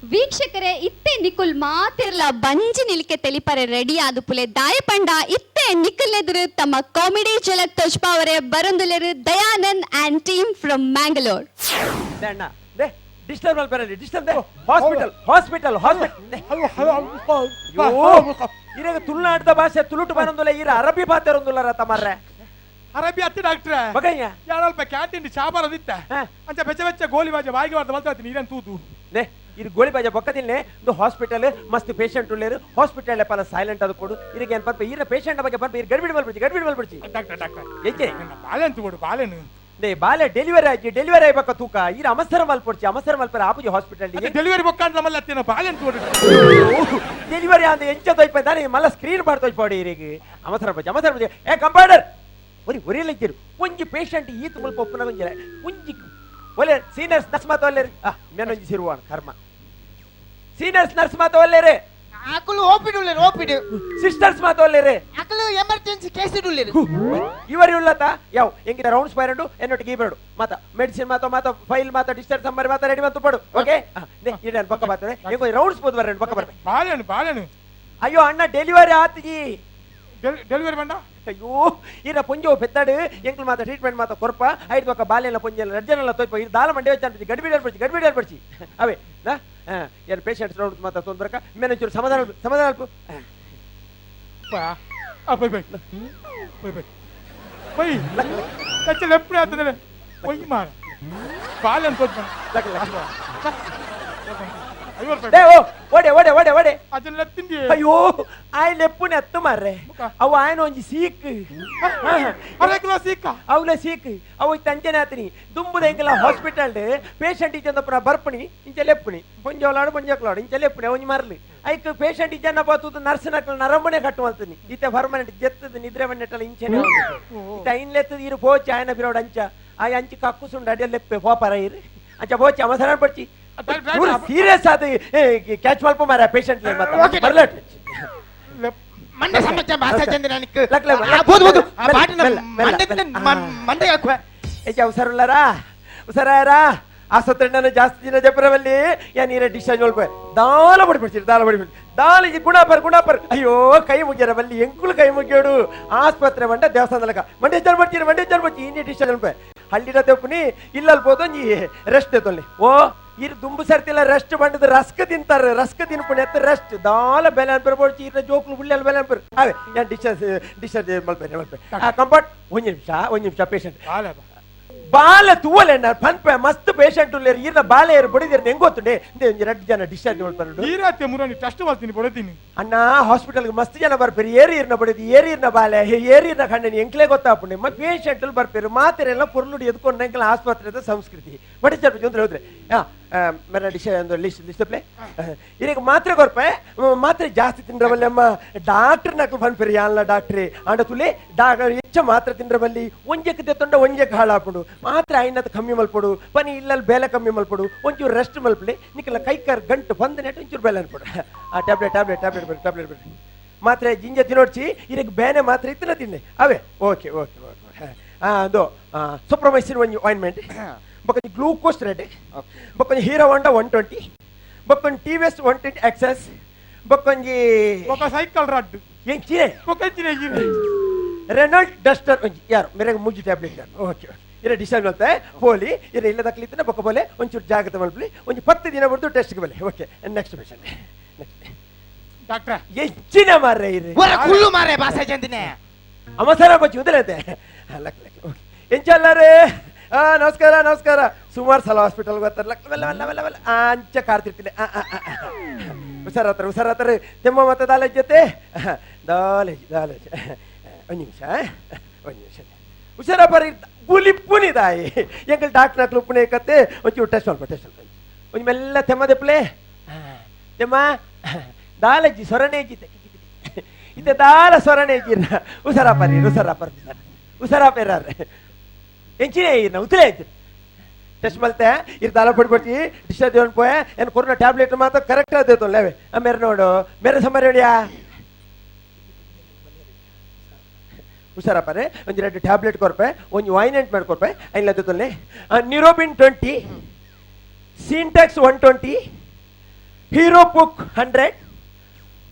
ವೀಕ್ಷಕರೇ, ಇತ್ತೆ ನಿಕುಲ್ ಮಾತಿರ್ಲ ಬಂಜಿ ನಿಲ್ಕೆ ತೆಲಿಪಾರೆ ರೆಡಿ ಆದು ಪುಲೆ ದಾಯಪಂಡ ಇತ್ತೆ ನಿಕುಲ್ ಎದುರು ತಮ್ಮ ಕಾಮಿಡಿ ಝಲಕ್ ತೋಜ್ಪಾವರೆ ಬರಂದುಲೆರು Dayanand and team from Mangalore. Disturb ಮಲ್ಪೆರಲ್ಲಿ ಡಿಸ್ಟರ್ಬ್ ಹಾಸ್ಪಿಟಲ್ ಇರಾಗ ತುಳುನಾಡದ ಭಾಷೆ ತುಳುಟು ಬರಂದುಲ್ಲ ಇರ ಅರಬಿ ಭಾಷೆ ರಂದುಲ್ಲ ತಮರ್ರೆ ಅರಬಿ ಅತ್ತಿ ಡಾಕ್ಟ್ರೆ ಬಗಯ್ಯ ಯಾರಲ್ಪ ಕ್ಯಾಂಟೀನ್ ಚಾಬಾರ ದಿತ್ತ ಅಂಚ ಬೆಚ್ಚ ಬೆಚ್ಚ ಗೋಲಿ ಬಾಜೆ ಬಾಯಿಗೆ ಬರ್ತ ಬರ್ತಾ ನೀರನ್ ತೂತು ನೇ ಇದು ಗೋಳಿ ಬಾಜೆ ಬೊಕ್ಕದಿಲ್ಲೆ ಒಂದು ಹಾಸ್ಪಿಟಲ್ ಮಸ್ತ್ ಪೇಷಂಟ್ ಉಳ್ಳೇರು ಹಾಸ್ಪಿಟಲ್ ಪಲ ಸೈಲೆಂಟ್ ಅದು ಕೊಡು ಇರಿಗೆ ಏನ್ ಬರ್ಪ ಈರ ಪೇಷಂಟ್ ಬಗ್ಗೆ ಬರ್ಪ ಗಡ್ಬಿಡಿ ಮಲ್ಬಿಡ್ತಿ ಡಾಕ್ಟರ್ ಏಕೆ ಬಾಳೆನ್ ತಗೊಡು ಬಾಳೆನ್ ದೇ ಬಾಲೆ ಡೆಲಿವರಿ ಆಯ್ಬೇಕ ತೂಕ ಈರ ಅಮಸರ ಮಲ್ಪರ ಆಪುಜಿ ಹಾಸ್ಪಿಟಲ್ ಡೆಲಿವರಿ ಬೊಕ್ಕ ಅಂತ ಮಲ್ಲ ಅತ್ತಿನ ಬಾಳೆನ್ ತಗೊಡು ಡೆಲಿವರಿ ಅಂತ ಎಂಚ ತೋಯ್ಪ ದಾನಿ ಮಲ್ಲ ಸ್ಕ್ರೀನ್ ಮಾಡ್ತೋಯ್ಪಾಡಿ ಇರಿಗೆ ಅಮಸರ ಬಜ್ಜಿ ಏ ಕಂಪೌಂಡರ್ ಒರಿಯಲ್ಲಿದ್ದೀರು ಒಂಜಿ ಪೇಷಂಟ್ ಈತ ಮುಲ್ಪ ಒಪ್ಪನ ಒಂಜಿರ ಒಂಜಿ ಒಲೆ ಸೀನಿಯರ್ಸ್ ನರ್ಸ್ ಮಾತ ಒಲ್ಲೇರಿ ಮೇನೊಂಜಿ ಸಿರುವಾನ ಕರ್ಮ ಸೀನಿಯರ್ಸ್ ನರ್ಸ್ ಮಾತ ಒಲ್ಲೇರಿ ಅಕಲು ಓಪಿಡು ಸಿಸ್ಟರ್ಸ್ ಮಾತ ಒಲ್ಲೇರಿ ಅಕಲು ಎಮರ್ಜೆನ್ಸಿ ಕೇಸ್ ಇಡುಲ್ಲೇರಿ ಇವರಿ ಉಳ್ಳತ ಯಾವ ಎಂಗಿದ ರೌಂಡ್ಸ್ ಬೈರಂಡು ಎನ್ನೊಟ್ಟಿಗೆ ಇಬರಡು ಮಾತ ಮೆಡಿಸಿನ್ ಮಾತ ಫೈಲ್ ಮಾತ ಡಿಸ್ಚಾರ್ಜ್ ಸಂಬರ್ ಮಾತ ರೆಡಿ ಮಾತು ಪಡು ಓಕೆ ಇಡನ್ ಪಕ್ಕ ಬಾತರೆ ಎಂಗೋ ರೌಂಡ್ಸ್ ಬೋದು ಬರಂಡು ಪಕ್ಕ ಬರ್ತೆ ಬಾಳೆನು ಅಯ್ಯೋ ಅಣ್ಣ ಡೆಲಿವರಿ ಆತ್ಜಿ ಡೆಲಿವರಿ ಬಂಡ ಅಯ್ಯೋ ಇರ ಪೊಂಜೋ ಪೆತ್ತಾಡು ಎಂಕ್ಲು ಮಾತ ಟ್ರೀಟ್ಮೆಂಟ್ ಮಾತ ಕೊರ್ಪ ಐದು ಪಕ್ಕ ಬಾಲೆಲ್ಲ ಪೊಂಜೆಲ್ಲ ರಜ್ಜನೆಲ್ಲ ತೋಯ್ಪ ಇದು ದಾಲ ಮಂಡೆ ವೆಚ್ಚ ಗಡ್ಬಿಡಿ ಅಲ್ಪಡಿಸಿ ಅವೇ ನಾ ಏನು ಪೇಷಂಟ್ಸ್ ರೌಂಡ್ ಮಾತ ತೊಂದ್ರಕ ಮೇನೊಂಚೂರು ಸಮಾಧಾನ ಅಲ್ಪ ಬೈ ಕಚ್ಚ ಲೆಪ್ನೆ ಆಗ್ತದೆ ಒಯ್ ಮಾರ ಬಾಲೆನ್ ತೋಚ್ಬಂಡ ಓಡೆ ಅದನ್ನ ತಿಂಡಿ ಅಯ್ಯೋ ಆಯ್ ಲೆಪ್ಪುನೆ ಅತ್ತು ಮಾರ್ರೆ ಅವು ಆಯ್ನ ಒಂಜಿ ಸೀಕ್ ಅವಳ ಸೀಕ್ ಅವು ತಂಜನೆ ಆತನಿ ದುಂಬುದ ಎಂಕಲ ಹಾಸ್ಪಿಟಲ್ ಪೇಷಂಟ್ ಇಜ್ಜಂದಪ್ಪನ ಬರ್ಪಣಿ ಇಂಚ ಲೆಪ್ಪುನಿ ಪೊಂಜೋಲಾಡು ಇಂಚ ಲೆಪ್ಪುನಿ ಒಂಜಿ ಮರ್ಲಿ ಐಕ್ ಪೇಷಂಟ್ ಇಜ್ಜನ್ನ ಬಾತು ನರ್ಸ್ ನಕಲ್ ನರಂಬನೆ ಕಟ್ಟುವಂತನಿ ಇತ್ತೆ ಪರ್ಮನೆಂಟ್ ಜೆತ್ತದ ನಿದ್ರೆ ಬಣ್ಣೆಟ್ಟಲ್ಲ ಇಂಚನೆ ಇತ್ತ ಇನ್ಲೆತ್ತದ ಇರು ಪೋಚಿ ಆಯ್ನ ಬಿರೋಡ್ ಅಂಚ ಆ ಅಂಚಿ ಕಕ್ಕುಸುಂಡು ಅಡಿಯ ಲೆಪ್ಪೆ ಪೋಪರ ಇರು ಅಂಚ ಪೋಚಿ ಅವಸರ ಪಡ್ಚಿ ಸೀರಿಯಸ್ ಆದ ಕ್ಯಾಚ್ ಮಲ್ಪ ಮಾರ ಪೇಷಂಟ್ ಮಂಡೆ ಸಮಸ್ಯೆ ಭಾಷೆ ಚಂದ್ರನಿಕ್ ಹುಷಾರ ಆಸ್ಪತ್ರೆ ಜಾಸ್ತಿ ದಿನ ಜಪರವಲ್ಲಿ ನೀರ ಡಿಸ್ಚಾರ್ಜ್ ಮಲ್ಪ ದಾಲ ಬಡಿಬಿಡ್ತೀರಿ ದಾಲ ಗುಣಪರ್ ಅಯ್ಯೋ ಕೈ ಮುಗ್ಯಾರ ಬಲ್ಲಿ ಎಂಕುಲು ಕೈ ಮುಗ್ಯೋಡು ಆಸ್ಪತ್ರೆ ಮಂಡ ದೇವಸ್ಥಾನದಲಕ ಮಂಡೆ ಬರ್ತೀರಿ ಇನ್ನೇ ಡಿಸ್ಚಾರ್ಜ್ ಮಲ್ಪ ಹಳ್ಳಿನ ತೆಪ್ಪನಿ ಇಲ್ಲಲ್ಲಿ ಹೋದೊಂಜಿ ರೆಸ್ಟ್ ತೊಲ್ಲಿ ಓ ಇರ್ ದುಂಬು ಸರ್ತಿಲ್ಲ ರೆಸ್ಟ್ ಬಂಡದ ರಸ್ಕ ತಿನ್ಪುಣಿ ಎತ್ತ ರೆಸ್ಟ್ ದಾಲ ಬೆಲೆ ಅನ್ಪರ್ಬೋಡ್ಚಿ ಇರ ಜೋಕ್ಲು ಬುಳ್ಳಿ ಬೆಲೆ ಅನ್ಪರ್ ಅವೇ ನಾನು ಡಿಸ್ಚಾರ್ಜ್ ಮಲ್ಪೆ ಕಂಫರ್ಟ್ ಒಂದ್ ನಿಮಿಷ ಪೇಷಂಟ್ ಬಾಲ ತೂವಲೆಣ್ಣ ಪನ್ಪೆ ಮಸ್ತ್ ಪೇಷಂಟ್ ಉಳ್ಳೇರು ಈರ್ನ ಬಾಲೆ ಏರು ಬಡಿದಿರ್ ಹೆಂಗ್ ಗೊತ್ತುಂಡೆ ಎರಡು ಜನ ಡಿಸ್ಚಾರ್ಜ್ ಮಾಡ್ಕೊಂಡು ಈರಾತೆ ಮುರಾನಿ ಟೆಸ್ಟ್ ಮಾಡ್ತೀನಿ ಬಡತೀನಿ ಅಣ್ಣ ಹಾಸ್ಪಿಟಲ್ಗೆ ಮಸ್ತ್ ಜನ ಬರ್ಪೇರಿ ಏರಿರ್ನ ಬಡಿದಿ ಏರಿರ್ನ ಬಾಲೆ ಏರಿರ್ನ ಕಣ್ಣನಿ ಎಂಕ್ಲೆ ಗೊತ್ತಾಪುಂಡೆ ಮತ್ತೆ ಪೇಷಂಟ್ ಬರ್ಪೇರು ಮಾತೆರೆಲ್ಲ ಪುರ್ಲುಡಿ ಎದ್ಕೊಂಡು ಎಂಕ್ಲ ಆಸ್ಪತ್ರೆದ ಸಂಸ್ಕೃತಿ ಬಡಿಚಾರ ಅಂದ್ರೆ ಹೋದ್ರೆ ಮೇರ ಡಿಸ್ಚಾರ್ಜ್ ಲಿಸ್ಟ್ ಪ್ಲೇ ಈಗ ಮಾತ್ರೆ ಕೊರ್ಪೆ ಮಾತ್ರೆ ಜಾಸ್ತಿ ತಿಂದ್ರಬಲ್ಲಿ ಅಮ್ಮ ಡಾಕ್ಟರ್ ನಕ್ಲು ಬಂದ್ಪೇರಿ ಯಾನ್ಲ ಡಾಕ್ಟ್ರಿ ಅಂಡ ತುಲೆ ಹೆಚ್ಚ ಮಾತ್ರೆ ತಿಂದ್ರಬಲ್ಲಿ ಒಂಜಕ್ಕೆ ತೆತ್ತೊಂಡ ಒಂಜಕ್ಕೆ ಹಾಳಾಪುಡು ಮಾತ್ರೆ ಐನತ್ ಕಮ್ಮಿ ಮಲ್ಪಡು ಪನಿ ಇಲ್ಲಲ್ಲಿ ಬೇಲೆ ಕಮ್ಮಿ ಮಲ್ಪಡು ಒಂಚೂರು ರೆಸ್ಟ್ ಮಲ್ಪಲಿ ನಿಕ್ಕೆಲ್ಲ ಕೈಕಾರ್ ಗಂಟು ಬಂದ ನೆಟ್ಟು ಒಂಚೂರು ಬೇಲೆ ಅನ್ಪಡು ಆ ಟ್ಯಾಬ್ಲೆಟ್ ಬಿಡಿ ಮಾತ್ರೆ ಜಿಂಜ ತಿನ್ನೋಡ್ಸಿ ಈಗ ಬೇನೆ ಮಾತ್ರೆ ಇತ್ತಿನ ತಿನ್ನೆ ಅವೇ ಓಕೆ ಅದು ಸೂಪ್ರಮೈಸಿನ್ ಒಂಜಿ ಆಯಿಂಟ್ಮೆಂಟ್ ಬೊಕೊಂಜಿ ಗ್ಲೂಕೋಸ್ ರೆಡ್ ಬೊಕೊಂಜಿ ಹೀರೋ ಹೊಂಡ 120 ಬೊಕೊಂಜಿ TVS 120 ಎಕ್ಸಸ್ ಬೊಕೊಂಜಿ ಸೈಕಲ್ ರಡ್ ಎಂಚಿರೆ ರೆನಾಲ್ಡ್ ಡಸ್ಟರ್ ಒಂಜಿ ಯಾರು ಮೇರೆ ಮುಜ್ಜಿ ಟ್ಯಾಬ್ಲೆಟ್ ಓಕೆ ಇರ ಡಿಸೈಡ್ ಮಾಡ್ತೆ ಹೋಲಿ ಇರ ಇಲ್ಲ ದಕ್ಲಿತ್ತನ ಬೊಕ್ಕ ಬೋಲೆ ಒಂಚೂರು ಜಾಗ್ರತೆ ಮಲ್ಪಲಿ ಒಂಜಿ 10 ದಿನ ಬಿಡ್ದು ಟೆಸ್ಟ್ಗೆ ಬಲೆ ಓಕೆ ನೆಕ್ಸ್ಟ್ ಪೇಷಂಟ್ ಡಾಕ್ಟ್ರೆ ಹೆಚ್ಚಿನ ಮಾರ್ರೆ ಇರಿ ಕುಳ್ಳು ಮಾರೆ ಭಾಷೆ ಚಂದಿನೆ ಅಮಸರ ಬಚ್ಚಿ ಉದಲತೆ ಎಂಚಲ್ಲಾರೆ ನಮಸ್ಕಾರ ಸುಮಾರು ಸಲ ಹಾಸ್ಪಿಟಲ್ ಗೊತ್ತಾರಲ್ಲ ಅಂಚ ಕಾರ್ತಿರ್ತೀನಿ ಹುಷಾರಾತಾರೆ ತೆಮ್ಮ ಮತ್ತೆ ದಾಲೇಜ್ ಜೊತೆ ದಾಲೇಜ್ ಒಂದು ನಿಮಿಷ ಹುಷಾರ ಬರೀ ಗುಲಿಪ್ಪುನಿ ದಾಯಿ ಎಂಕಲ್ ಡಾಕ್ಟರ್ ಹಾಕ್ಲು ಉಪ್ಪುನೇ ಕತ್ತೆ ಒಂಚೂರು ಟೆಸ್ಟ್ ಸ್ವಲ್ಪ ಒಂಚು ಮೆಲ್ಲ ತೆಮ್ಮದೆಪ್ಲೆ ತೆಮ್ಮ ದಾಲೇಜಿ ಸೊರನೇಜಿ ಇತ್ತೆ ದಾಲ ಸೊರನೇಜಿನ ಹುಷಾರಾಪರಿ ಹುಷಾರಾಪೇರಾರೆ ಎಂಚಿನೇ ಇರ್ನ ಉತ್ತಲೇ ಆಯ್ತು ಟೆಸ್ಟ್ ಮಲ್ತೆ ಇದು ದಾಲ ಪಡ್ಕೊಡ್ತಿ ಡಿಸ್ಚಾರ್ಜ್ ದೇವನ್ ಪೋಯೆ ಏನು ಕೊರೋನಾ ಟ್ಯಾಬ್ಲೆಟ್ ಮಾತ್ರ ಕರೆಕ್ಟ್ ಆದೇತು ಲೇವೆ ಮೇರೆ ನೋಡು ಮೇರೆ ಸಮರ ಹೇಳಿಯಾ ಹುಷಾರಪ್ಪ ರೇ ಒಂದು 2 ಟ್ಯಾಬ್ಲೆಟ್ ಕೊರ್ಪೆ ಒಂದು ವಾಯಿನೆಂಟ್ ಮಾಡ್ಕೊರ್ಪೆ ಐನ್ಲತ್ತಲ್ಲಿ Neurobion 20 Sintex 120 Hero Puch 100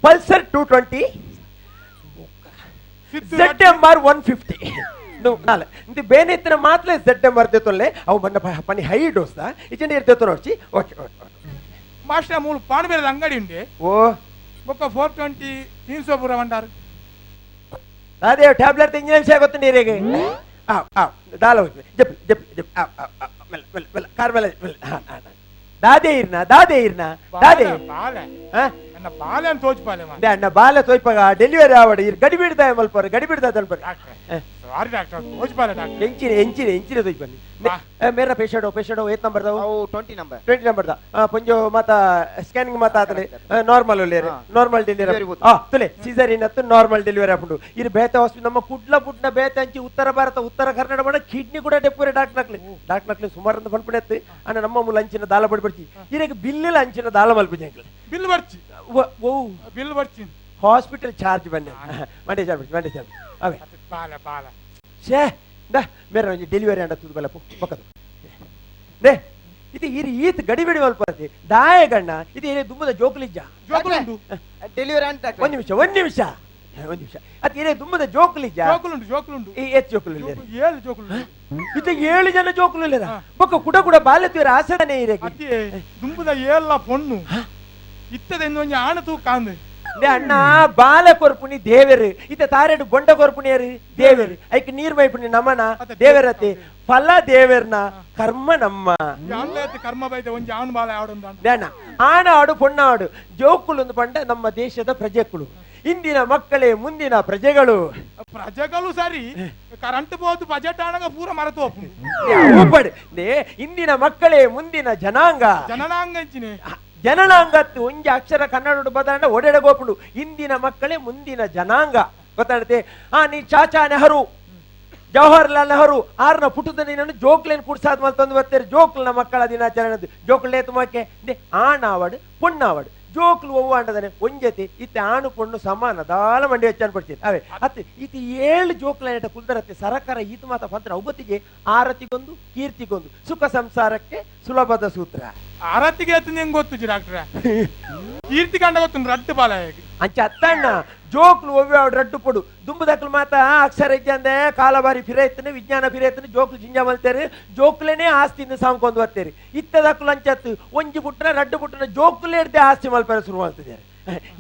Pulsar 220 ZMR 150 ನಾಳೆ ಇಂತ ಬೇನೆ ಇತ್ತಿನ ಮಾತ್ರ ZMR ದೇತೊಲ್ಲೆ ಅವು ಬಣ್ಣ ಪನಿ ಹೈ ಡೋಸ್ ಇಚಂಡಿ ಇರ್ತೇತೋ ನೋಡ್ಚಿ ಓಕೆ ಮಾಸ್ಟರ್ ಮೂಲ ಪಾಣಬೇರದ ಅಂಗಡಿ ಉಂಡೆ ಓ ಬೊಕ್ಕ 420 300 ಪೂರ ಬಂಡಾರು ಅದೇ ಟ್ಯಾಬ್ಲೆಟ್ ಇಂಜಿನ ವಿಷಯ ಗೊತ್ತು ನೀರಿಗೆ ದಾಲ ಹೋಗಿ ಜಪ್ ಜಪ್ ಜಪ್ ಮೆಲ್ಲ ಮೆಲ್ಲ ಮೆಲ್ಲ ಕಾರ್ ಮೇಲೆ ದಾದೆ ಇರ್ನಾ ದಾದೆ ಬಾಲೆ ಹಾ ನನ್ನ ಬಾಲೆ ಅಂತ ತೋಚ್ಪಾಲೆ ಮಾ ಅಣ್ಣ ಬಾಲೆ ತೋಯ್ಪಾಗ ಡೆಲಿವರಿ ಆವಡ ಇರ್ ಗಡಿ ಬಿಡ್ದ ಮಲ್ಪರ ಗಡಿ ಬಿಡ್ದ ಅಲ್ಪರ ಸಾರಿ ಡಾಕ್ಟರ್ ತೋಚ್ಪಾಲೆ ಡಾಕ್ಟರ್ ಎಂಚಿನ ತೋಯ್ಪಾಲಿ ಮೇರಾ ಪೇಷಂಟ್ ಏತ್ ನಂಬರ್ ದಾವು ಅವು 20 ನಂಬರ್ 20 ನಂಬರ್ ದಾ ಪಂಜೋ ಮಾತಾ ಸ್ಕ್ಯಾನಿಂಗ್ ಮಾತಾ ಆತಲೆ ನಾರ್ಮಲ್ ಒಳ್ಳೆರೆ ನಾರ್ಮಲ್ ಡೆಲಿವರಿ ತುಲೆ ಸಿಸರಿನ್ ಅತ್ತು ನಾರ್ಮಲ್ ಡೆಲಿವರಿ ಆಪುಂಡು ಇರ್ ಬೇತೆ ಹಾಸ್ಪಿಟಲ್ ನಮ್ಮ ಕುಡ್ಲ ಪುಟ್ನ ಬೇತೆ ಅಂಚಿ ಉತ್ತರ ಭಾರತ ಉತ್ತರ ಕರ್ನಾಟಕ ಬಡ ಕಿಡ್ನಿ ಕೂಡ ಡೆಪುರೆ ಡಾಕ್ಟರ್ಲಿ ಸುಮಾರು ಅಂತ ಬಂದ್ಬಿಡತ್ತೆ ಅಣ್ಣ ನಮ್ಮ ಮೂಲ ಅಂಚಿನ ದಾಲ ಬಡ್ಬಿಡ್ತಿ ಇರಕ್ಕೆ ಬಿಲ್ಲಿಲ್ಲ ಅಂಚಿನ ದಾಲ ಮಲ್ಪಿದೆ ಬಿಲ್ ಬರ್ಚಿ ಓ ಬಿಲ್ ಬರ್ಚಿ ಹಾಸ್ಪಿಟಲ್ ಚಾರ್ಜ್ ಬನ್ನಿ ಮಂಡೆ ಚಾರ್ಜ್ ಅವೇ ಬಾಲ ಬಾಲ ಛೇ दा मेरे डेलिवरी अंड तुद बेला पक्कದು ದೇ ಇದು ಈತ್ ಗಡಿ ಬಿಡಿ ಮಲ್ಪರತಿ ದಾಯ ಗಣ್ಣ ಇದು ಏನೇ ದುಮ್ಮದ ಜೋಕಲಿಜ್ಜ ಜೋಕುಲುಂಡು ಡೆಲಿವರಿ ಅಂತ ಒಂದು ನಿಮಿಷ ಅದು ಏನೇ ದುಮ್ಮದ ಜೋಕಲಿಜ್ಜ ಜೋಕುಲುಂಡು ಈ ಎತ್ ಜೋಕಲು 7 ಜೋಕುಲುಂಡು ಇದು 7 ಜನ ಜೋಕಲು ಇಲ್ಲರ ಪಕ್ಕ ಕುಡ ಬಾಲ್ಯತ್ವರ ಆಸಡನೆ ಇರಕ್ಕೆ ಅತಿ ದುಮ್ಮದ ಏಲ್ಲ ಪೊಣ್ಣು ಇತ್ತದ ಇನ್ನೊಂದು ಆಣ ತೂಕಾಂದು ಅಣ್ಣ ಬಾಲ ಕೊರ್ಪುನಿ ದೇವರು ಇತ ತಾರೆಡು ಬೊಂಡ ಕೊರ್ಪುಣಿಯರು ದೇವರು ಐಕ್ ನೀರ್ ಬೈಪುನಿ ನಮನ ದೇವರತಿ ಫಲ ದೇವರ್ನ ಕರ್ಮ ನಮ್ಮ ಕರ್ಮ ಬೈದ ಒಂಜಿ ಆಣ್ ಬಾಲ ಆಡೊಂದು ಅಣ್ಣ ಆಣ ಆಡು ಪೊಣ್ಣ ಆಡು ಜೋಕುಲು ಪಂಡ ನಮ್ಮ ದೇಶದ ಪ್ರಜೆಗಳು ಇಂದಿನ ಮಕ್ಕಳೇ ಮುಂದಿನ ಪ್ರಜೆಗಳು ಸರಿ ಕರೆಂಟ್ ಬೋದು ಬಜೆಟ್ ಆಣಗ ಪೂರ ಮರೆತು ಇಂದಿನ ಮಕ್ಕಳೇ ಮುಂದಿನ ಜನಾಂಗ ಜನನಾಂಗತ್ತು ಒಂಜಿ ಅಕ್ಷರ ಕನ್ನಡ ಬದಲಾಂಡ ಒಡೆಡಗೋಪುಂಡು ಇಂದಿನ ಮಕ್ಕಳೇ ಮುಂದಿನ ಜನಾಂಗ ಗೊತ್ತಾಡತೆ ನೀ ಚಾಚಾ ನೆಹರು ಜವಾಹರ್ಲಾಲ್ ನೆಹರು ಆರ್ನ ಪುಟದ ನೀನನ್ನು ಜೋಕ್ಲೇನ್ ಕುಡ್ಸಾದ್ ಮಲ್ತಂದು ಬರ್ತಾರೆ ಜೋಕ್ಲನ ಮಕ್ಕಳ ದಿನಾಚರಣೆ ಜೋಕ್ಲೇ ತುಮಕ್ಕೆ ಆಣಾವಡ್ ಪುಣ್ಣಾವಡ್ ಜೋಕ್ಲು ಒವ್ವ ಅಂಡದನೆ ಒಂಜತಿ ಇತ್ತೆ ಆಣು ಪೊಣ್ಣು ಸಮಾನ ದಾಲ ಮಂಡಿ ಹೆಚ್ಚು ಪಡ್ತೀನಿ ಅವೇ ಅತ್ತೆ ಇತ್ತು 7 ಜೋಕ್ಲ ಕುಲ್ದರತ್ತೆ ಸರಕಾರ ಈತ ಮಾತ ಪಂತ್ರ ಒಬ್ಬತ್ತಿಗೆ ಆರತಿಗೊಂದು ಕೀರ್ತಿಗೊಂದು ಸುಖ ಸಂಸಾರಕ್ಕೆ ಸುಲಭದ ಸೂತ್ರ ಆರತಿಗೆ ಹೆಂಗ್ ಗೊತ್ತು ಡಾಕ್ಟ್ರ ಕೀರ್ತಿ ಕಂಡ ಗೊತ್ತು ರಟ್ಟು ಬಾಲ ಅಂಚ ಅತ್ತಣ್ಣ ಜೋಕ್ಲು ಒವ್ವ ರಡ್ಡು ಪೊಡು ದುಂಬುದಕ್ಲು ಮಾತ ಅಕ್ಷರ ಇಜ್ಜಂದೆ ಕಾಲಬಾರಿ ಫಿರೈತನೆ ವಿಜ್ಞಾನ ಫಿರೈತನೆ ಜೋಕ್ಲು ಜಿಂಜ ಮಲ್ತೇರಿ ಜೋಕ್ಲೇನೆ ಆಸ್ತಿಯಿಂದ ಸಾಮ್ಕೊಂಡು ಬರ್ತೇರಿ ಇತ್ತದಕ್ಲು ಅಂಚತ್ತು ಒಂಜಿ ಪುಟ್ಟನ ರಡ್ಡು ಪುಟ್ಟನ ಜೋಕ್ಲೆ ಹಿಡ್ದೆ ಆಸ್ತಿ ಮಲ್ಪೇರ ಶುರು ಮಾಡ್ತಿದ್ದಾರೆ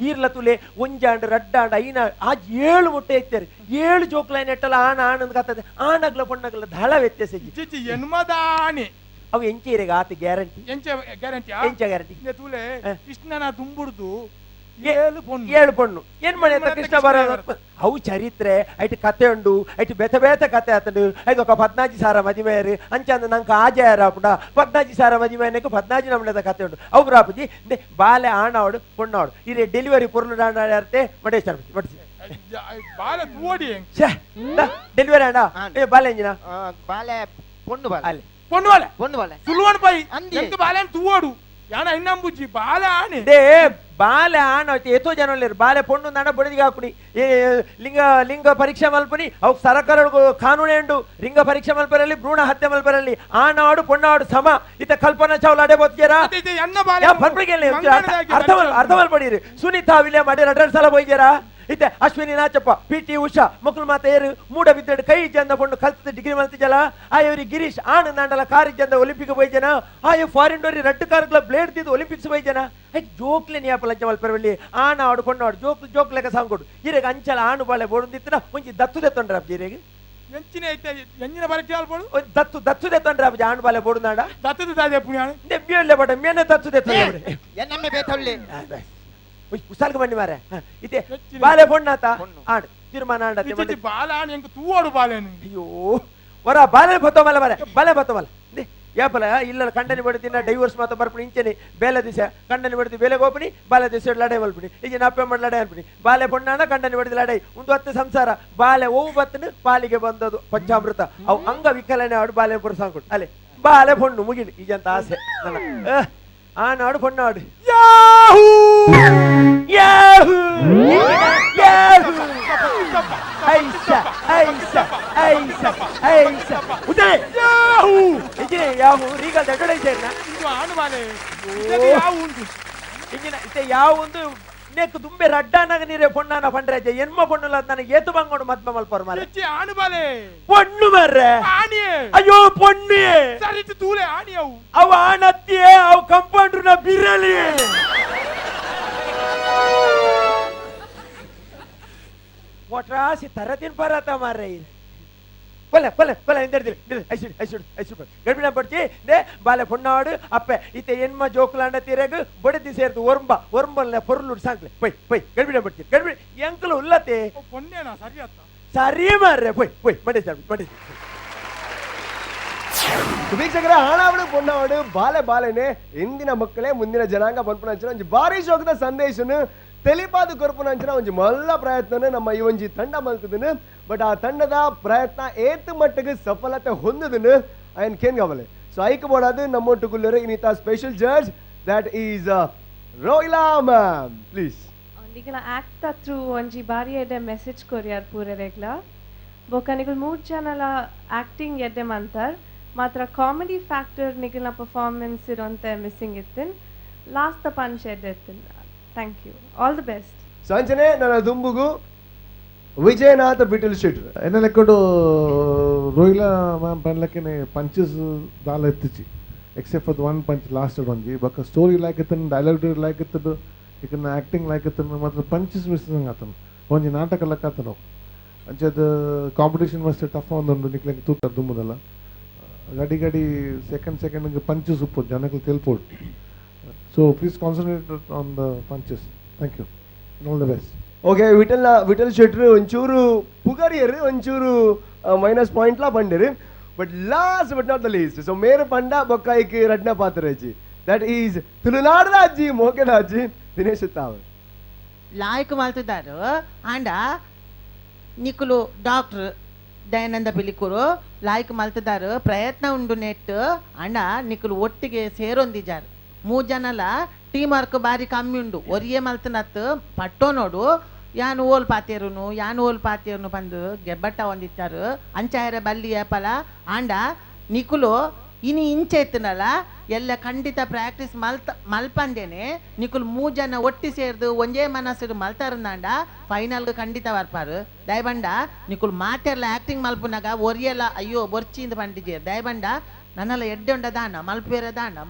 ಈರ್ಲ ತುಲೆ ಒಂಜಾಂಡ್ ರಡ್ಡಾಂಡ್ ಐನ ಆಜ್ 7 ಮುಟ್ಟೆ ಇರ್ತಾರೆ 7 ಜೋಕ್ಲೈನ್ ಎಟ್ಟಲ್ಲ ಆಣ ಆನಂದ್ ಕತ್ತದೆ ಆನಗ್ಲ ಪೊಣ್ಣಗ್ಲ ಧಳ ವ್ಯತ್ಯಾಸ ಎನ್ಮದಾನೆ ಅವು ಎಂಚೇರೆಗ ಆತ ಗ್ಯಾರಂಟಿ ಗ್ಯಾರಂಟಿ ತುಲೆ ಕೃಷ್ಣನ ತುಂಬುಡ್ದು 7 ಪೊಣ್ಣು ಏನ್ ಮಾಡಿ ಅಂತ ಕೃಷ್ಣ ಬರ ಅವು ಚರಿತ್ರೆ ಐಟ್ ಕತೆ ಉಂಡು ಐಟ್ ಬೇತ ಕತೆ ಆತಂಡು ಐದು ఒక 14 ಸಾರ ಮದಿಮೆಯರು ಅಂಚಂದ ನಂಗೆ ಆಜಾರ ಆಪುಂಡ 14 ಸಾರ ಮದಿಮೆಯನಕ್ಕೆ 14 ನಮ್ಮನೆದ ಕತೆ ಉಂಡು ಅವು ರಾಪುಜಿ ಬಾಲೆ ಆಣಾವಡು ಪೊಣ್ಣಾವಡು ಇರೇ ಡೆಲಿವರಿ ಪುರ್ಲು ಆಡಾಡ್ತೆ ಮಡೇಶ್ವರ ಬಾಲೆ ತೂಡಿ ಡೆಲಿವರಿ ಆಂಡ ಬಾಲೆ ಎಂಜಿನ ಬಾಲೆ ಪೊಣ್ಣು ಬಾಲೆ ಅಲ್ಲಿ ಪೊಣ್ಣು ಬಾಲೆ ಸುಲ್ವನ್ ಪೈ ಎಂತ ಬಾಲೆ ತೂವಡು ಯಾನ ಇನ್ನಂಬುಜಿ ಬಾಲೆ ಆಣೆ ಬಾಲೆ ಆಣ ಎಷ್ಟೋ ಜನ ಬಾಲೆ ಪೊಣ್ಣು ನಡ ಬಡಿದಿಗೆ ಹಾಕುನಿ ಲಿಂಗ ಪರೀಕ್ಷೆ ಮಲ್ಪನಿ ಅವ್ ಸರ್ಕಾರ ಕಾನೂನು ಉಂಡು ಲಿಂಗ ಪರೀಕ್ಷೆ ಮಲ್ಪರಲ್ಲಿ ಭ್ರೂಣ ಹತ್ಯೆ ಮಲ್ಪರಲ್ಲಿ ಆಣಾಡು ಪೊಣ್ಣಾಡು ಸಮ ಇತ ಕಲ್ಪನಾ ಚಾವ್ಲ ಅಡೆ ಬೋದ್ಯಾರ ಅರ್ಥ ಮಲ್ಪಡಿರಿ ಸುನೀತಾ ವಿಲಿಯಂ ಅಡೆ 2 ಸಲ ಹೋಗ್ಯಾರ ಇತ್ತೆ ಅಶ್ವಿನಿ ನಾಚಪ್ಪ PT ಉಷಾ ಮಕ್ಕಳು ಮಾತೆಯರು ಮೂಡ ಬಿದ್ದಡು ಕೈ ಜಂದ ಪೊಂಡು ಕಲ್ತದ ಡಿಗ್ರಿ ಮಲ್ತಿಜಲ ಆಯವ್ರಿ ಗಿರೀಶ್ ಆಣ ನಾಂಡಲ ಕಾರಿ ಜಂದ ಒಲಿಂಪಿಕ್ ಹೋಯ್ಜನ ಆಯ ಫಾರಿನ್ ಡೋರಿ ರಡ್ಡು ಕಾರ್ಗಳ ಬ್ಲೇಡ್ ತಿದ್ದು ಒಲಿಂಪಿಕ್ಸ್ ಹೋಯ್ಜನ ಐಕ್ ಜೋಕ್ಲೆ ನಿಯಾಪ ಲಂಚ ಮಲ್ಪರವಲ್ಲಿ ಆಣ ಆಡು ಪೊಣ್ಣಾಡು ಜೋಕ್ಲೆಗ ಸಾಂಗೋಡು ಇರೆಗ ಅಂಚಲ ಆಣು ಬಾಳೆ ಬೋಡುದಿತ್ತಿನ ಒಂಜಿ ದತ್ತುದೆ ತೊಂಡ್ರ ಇರೆಗೆ ಎಂಚಿನ ಐತೆ ಎಂಜಿನ ಪರೀಕ್ಷೆ ಆಲ್ಬೋಡು ದತ್ತುದೆ ತೊಂಡ್ರ ಆಣು ಬಾಳೆ ಬೋಡುನಾಡ ದತ್ತದ ದಾದೆ ಪುಣ್ಯಾಣ ನೆಬ್ಬಿಯಲ್ಲೇ ಬಡ ಮೇನೆ ದತ್ತುದೆ ತೊಂಡ್ರೆ ಎನ್ನಮ್ಮೆ ಬೇತೊಳ್ಳೆ ಉಸಾಲ್ಗ ಬನ್ನಿ ಮಾರೆ ಇತ್ತೆ ಬಾಲೆ ಪೊಣ್ಣಾತ ಆಡು ತೀರ್ಮಾನ ಆಂಡ ಬಾಲ ಆಣಿ ಎಂಕ ತೂವಾಡು ಬಾಲೆನು ಅಯ್ಯೋ ವರ ಬಾಲೆ ಬತ್ತಮಲ್ಲ ಮಾರೆ ಬಾಲೆ ಬತ್ತಮಲ್ಲ ಯಾಪಲ ಇಲ್ಲ ಕಂಡನಿ ಬಡ್ದಿನ ಡೈವರ್ಸ್ ಮಾತ ಬರ್ಪಣಿ ಇಂಚೆನಿ ಬೇಲೆ ದಿವಸ ಕಂಡನಿ ಬಡ್ದಿ ಬೇಲೆಗೆ ಹೋಗ್ಬಿನಿ ಬಾಲೆ ದಿವಸ ಲಡೈ ಮಲ್ಪಿನಿ ಈಗ ನಪ್ಪೆ ಮಾಡಿ ಲಡೈ ಅನ್ಬಿನಿ ಬಾಲೆ ಪೊಣ್ಣಾಣ ಕಂಡನಿ ಬಡ್ದಿ ಲಡೈ ಒಂದು 10 ಸಂಸಾರ ಬಾಲೆ ಓವು ಬತ್ತನು ಪಾಲಿಗೆ ಬಂದದು ಪಂಚಾಮೃತ ಅವು ಅಂಗ ವಿಕಲನೆ ಆಡು ಬಾಲೆ ಪುರ ಸಾಂಕೊಡು ಅಲ್ಲೇ ಬಾಲೆ ಪೊಣ್ಣು ಮುಗಿಲಿ ಈಗಂತ ಆಸೆ ನನ್ನ ಆನಾಡು ಪೊಣ್ಣಾಡು ಯಾಹೂ ಯಾಹೂ ಯಾಹೂ ಐಸ ಐಸ ಐಸ ಐಸ ಉದೇ ಯಾಹೂ ಇಜಿನೆ ಯಾಹೂ ರೀಗಲ್ ದೊಡ್ಡ ಸೇರ್ನ ಇದು ಆನುಮಾನೆ ಯಾವ ಉಂಟು ಇಂಜಿನ ಇತ್ತೆ ಯಾವ ಒಂದು ನೆಕ್ ತುಂಬೆ ರಡ್ಡಾನಾಗ ನೀರೇ ಪೊಣ್ಣಾನ ಪಂಡ್ರಾಜೆ ಎನ್ಮ ಪೊಣ್ಣುಲ ನನಗೆ ಏತು ಬಂಗೋಡು ಮದ್ಮ ಮಲ್ಪರ್ ಮಾರೆ ಹೆಚ್ಚಿ ಆನುಮಾನೆ ಪೊಣ್ಣು ಮಾರ್ರೆ ಆಣಿಯೇ ಅಯ್ಯೋ ಪೊಣ್ಣಿಯೇ ಸರಿತು ತೂಲೆ ಆಣಿಯವು ಅವ ಆನತ್ತಿಯೇ ಅವ್ ಕಂಪೌಂಡ್ರನ ಬಿರಲಿ ಒಟ್ರಾಸಿ ತರದಿನ ಪರತ ಮಾರ್ರೆ ಪೊಲೆ ಪೊಲೆ ಪೊಲೆ ಎಂದಿರ್ದಿರಿ ಐಸುಡ್ ಗಡ್ಬಿನ ಪಡ್ತಿ ದೇ ಬಾಲೆ ಪೊಣ್ಣಾಡು ಅಪ್ಪೆ ಇತ್ತೆ ಎನ್ಮ ಜೋಕುಲಾಂಡ ತೀರೆಗು ಬಡದಿ ಸೇರ್ದು ಒರ್ಂಬಲ್ನ ಪೊರ್ಲುಡ್ ಸಾಂಕ್ಲೆ ಪೊಯ್ ಗಡ್ಬಿನ ಪಡ್ತಿ ಗಡ್ಬಿನ ಎಂಕಲು ಉಲ್ಲತೆ ಪೊನ್ನೇನಾ ಸರಿ ಅತ್ತ ಸರಿ ಮಾರ್ರೆ ಪೊಯ್ ಮಂಡೆ ವೀಕ್ಷಕರ ಹಾಳಾವಡು ಪೊಣ್ಣಾವಡು ಬಾಲೆನೆ ಇಂದಿನ ಮಕ್ಕಳೇ ಮುಂದಿನ ಜನಾಂಗ ಪನ್ಪುನಂಚಿನ ಒಂಜಿ ಬಾರಿ ಶೋಕದ ಸಂದೇಶನು ತೆಲಿಪಾದು ಕೊರ್ಪುನಂಚಿನ ಒಂಜಿ ಮಲ್ಲ ಪ್ರಯತ್ನ ನಮ್ಮ ಈ ಒಂಜಿ ತಂಡ ಮಲ್ತದನು ಬಟ್ ಆ ತಂಡದ ಪ್ರಯತ್ನ ಏತ್ ಮಟ್ಟಿಗೆ ಸಫಲತೆ ಹೊಂದದನು ఆయన కేన్ కావాలి సో ఐక బోడాదు నమ్మొట్టు కుల్లరు ఇనిత స్పెషల్ జడ్జ్ దట్ ఈస్ రోయిలా మ్యామ్ ప్లీజ్ ನಿಗಲ ಆಕ್ಟ್ ಥ್ರೂ ಒಂಜಿ ಬಾರಿ ಎಡ್ಡೆ ಮೆಸೇಜ್ ಕೊರಿಯರ್ ಪೂರೆ ರೆಗ್ಲ ಬೊಕ ನಿಗಲ್ 3 ಚಾನಲ್ ಆಕ್ಟಿಂಗ್ ಎಡ್ಡೆ ಮಂತರ್ ಮಾತ್ರ ಕಾಮಿಡಿ ಫ್ಯಾಕ್ಟರ್ ನಿಗಲ ಪರ್ಫಾರ್ಮೆನ್ಸ್ ಇರೋಂತೆ ಮಿಸ್ಸಿಂಗ್ ಇತ್ತಿನ್ ಲಾಸ್ಟ್ ದ ಪಂಚ್ ಎಡ್ಡೆ ಇತ್ತಿನ್ thank you all the best ಸಂಚನೆ ನನ್ನ ದುಂಬುಗು ವಿಜಯನಾಥ ಬಿಟಲ್ ಶೆಟ್ರು ಎನ್ನ ಲೆಕ್ಕಡು ರೋಹಿಲ ಮ್ಯಾಮ್ ಪನ್ಲಕ್ಕೆ ಪಂಚಸ್ ದಾಲ ಎತ್ತಿಚಿ except for one punch last ಒಂಜಿ ಬೊಕ್ಕ ಸ್ಟೋರಿ ಲಾಯ್ಕ್ ಇತ್ತನು ಡೈಲಾಗ್ ಲಾಯ್ಕ್ ಇತ್ತದು ಈಗ ಆಕ್ಟಿಂಗ್ ಲಾಯ್ಕ್ ಇತ್ತನು ಮಾತ್ರ ಪಂಚಸ್ ಮಿಸ್ಸಿಂಗ್ ಆತನು ಒಂಜಿ ನಾಟಕ ಲೆಕ್ಕ ಆತನು ಅಂಚೆದು ಕಾಂಪಿಟೇಷನ್ ಮಸ್ತ್ ಟಫ್ ಒಂದುಂಡು ನಿಕ್ಲೆಕ್ಕೆ ತೂತ ದುಂಬುದಲ್ಲ ಗಡಿ ಸೆಕೆಂಡ್ ಪಂಚಸ್ ಉಪ್ಪು ಜನಕ್ಕೆ ತೆಲ್ಪೋಡು so please concentrate on the punches thank you all the best okay Vittal ಶೆಟ್ರು ಒಂಚೂರು ಪುಗರಿಯರು ಒಂಚೂರು ಮೈನಸ್ ಪಾಯಿಂಟ್ಲ ಬಂದಿರು but last but not the least so ಮೇರು ಪಂಡ ಬೊಕ್ಕಾಯಿಕ್ ರಡ್ನ ಪಾತ್ರ ಅಜ್ಜಿ ದಟ್ ಈಸ್ ತುಳುನಾಡದ ಅಜ್ಜಿ ಮೋಕೆದ ಅಜ್ಜಿ ದಿನೇಶ್ ತಾವರ್ లాయకు మలుతున్నారు అండ్ నికులు డాక్టర్ ದಯಾನಂದ ಬಿಲಿಕೂರು ಲಾಯ್ಕ್ ಮಲ್ತಿದ್ದಾರೆ ಪ್ರಯತ್ನ ಉಂಡು ನೆಟ್ ಅಂಡ ನಿಕುಲು ಒಟ್ಟಿಗೆ ಸೇರೊಂದಿಜಾರು 3 ಜನಲ ಟೀಮ್ ವರ್ಕ್ ಬಾರಿ ಕಮ್ಮಿ ಉಂಡು ಒರಿಯೇ ಮಲ್ತನತ್ ಪಟ್ಟೋ ನೋಡು ಯಾನು ಓಲ್ ಪಾತಿಯರ್ನು ಬಂದು ಗೆಬ್ಬಟ್ಟ ಒಂದಿತ್ತಾರು ಅಂಚಾಯರ ಬಲ್ಲಿ ಏಪಲ ಅಂಡ ನಿಕುಲು ಇನಿ ಇಂಚೆ ಎತ್ತನಲ್ಲ ಎಲ್ಲ ಖಂಡಿತ ಪ್ರಾಕ್ಟೀಸ್ ಮಲ್ಪಂದೇನೆ ನಿಕುಲು 3 ಜನ ಒಟ್ಟಿ ಸೇರ್ದು ಒಂಜೇ ಮನಸ್ಸು ಮಲ್ತಾರಂದಾಂಡ ಫೈನಲ್ಗೆ ಖಂಡಿತ ಬರ್ಪಾರು ದಯಬಂಡ ನಿಕುಲು ಮಾತೆಲ್ಲ ಆಕ್ಟಿಂಗ್ ಮಲ್ಪುನಾಗ ಒರಿಯಲ್ಲ ಅಯ್ಯೋ ಬೊರ್ಚಿಂದ ಬಂದಿದ್ದೆ ದಯಬಂಡ ನನ್ನೆಲ್ಲ ಎಡ್ಡೆ ಉಂಡದಾಂಡ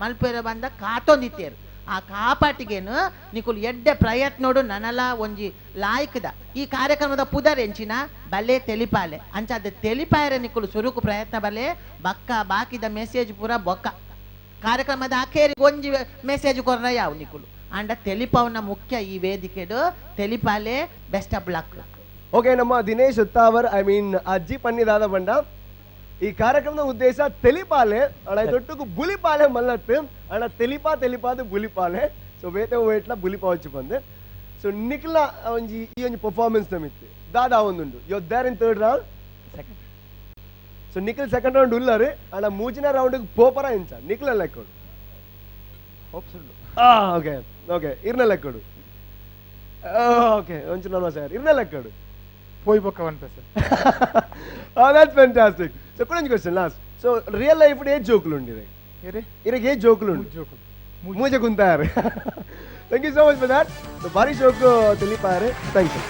ಮಲ್ಪೇರ ಬಂದ ಕಾತೊಂದಿತ್ತೇರು ಆ ಕಾಪಾಟಿಗೇನು ನಿಕುಲು ಎಡ್ಡೆ ಪ್ರಯತ್ನೋಡು ನನ್ನಲ್ಲ ಒಂಜಿ ಲಾಯ್ಕದ ಈ ಕಾರ್ಯಕ್ರಮದ ಪುದರ್ ಎಂಚಿನ ಬಲೆ ತೆಲಿಪಾಲೆ ಅಂಚಾದ ತೆಲಿಪಾಯರೆ ನಿಕುಲು ಸುರುಕು ಪ್ರಯತ್ನ ಬಲೆ ಬಕ್ಕ ಬಾಕಿದ ಮೆಸೇಜ್ ಪೂರ ಬೊಕ್ಕ ಕಾರ್ಯಕ್ರಮದ ಆಖೇರಿಗೆ ಒಂಜಿ ಮೆಸೇಜ್ ಕೊರ್ರ ಯಾವ ನಿಕುಲು ಅಂಡ ತೆಲಿಪವನ ಮುಖ್ಯ ಈ ವೇದಿಕೆಡು ತೆಲಿಪಾಲೆ ಬೆಸ್ಟ್ ಆಫ್ ಲಕ್ ಓಕೆ ನಮ್ಮ ದಿನೇಶ್ ತಾವರ್ ಐ ಮೀನ್ ಅಜ್ಜಿ ಪನ್ನಿದಾದ ಬಂಡ ಈ ಕಾರ್ಯಕ್ರಮದ ಉದ್ದೇಶ ತೆಲಿಪಾಲೆ ಅಣ್ಣ ದೊಟ್ಟುಕು ಬುಲಿಪಾಲೆ ಮಲ್ಲತ್ತು ಅಣ್ಣ ತೆಲಿಪಾದು ಬುಲಿಪಾಲೆ ಸೊ ವೇಟ್ಲ ಬುಲಿಪಾ వచ్చి ಬಂದೆ ಸೊ ನಿಖಿಲ ಒಂಜಿ ಈ ಒಂಜಿ ಪರ್ಫಾರ್ಮೆನ್ಸ್ ನಮಿತ್ತು ದಾದಾ ಒಂದುಂಡು you there in third round second so Nikhil second round ಉಲ್ಲರು ಅಣ್ಣ ಮೂಜಿನ ರೌಂಡ್ ಪೋಪರ ಇಂಚ ನಿಖಿಲ ಲೆಕ್ಕೊಡು ಓಕೆ ಇರ್ನ ಲೆಕ್ಕೊಡು ಓಕೆ ಒಂಚೂರು ನಮ್ಮ ಸರ್ ಇರ್ನ ಲೆಕ್ಕೊಡು పోయి బొక్క one Paisa that's fantastic so kunji question last so real life ఏ జోకులు ఉండిరే ఏ జోకులు ఉండి మూజ గుంతారు thank you so much for that so bari shoku telipaare thank you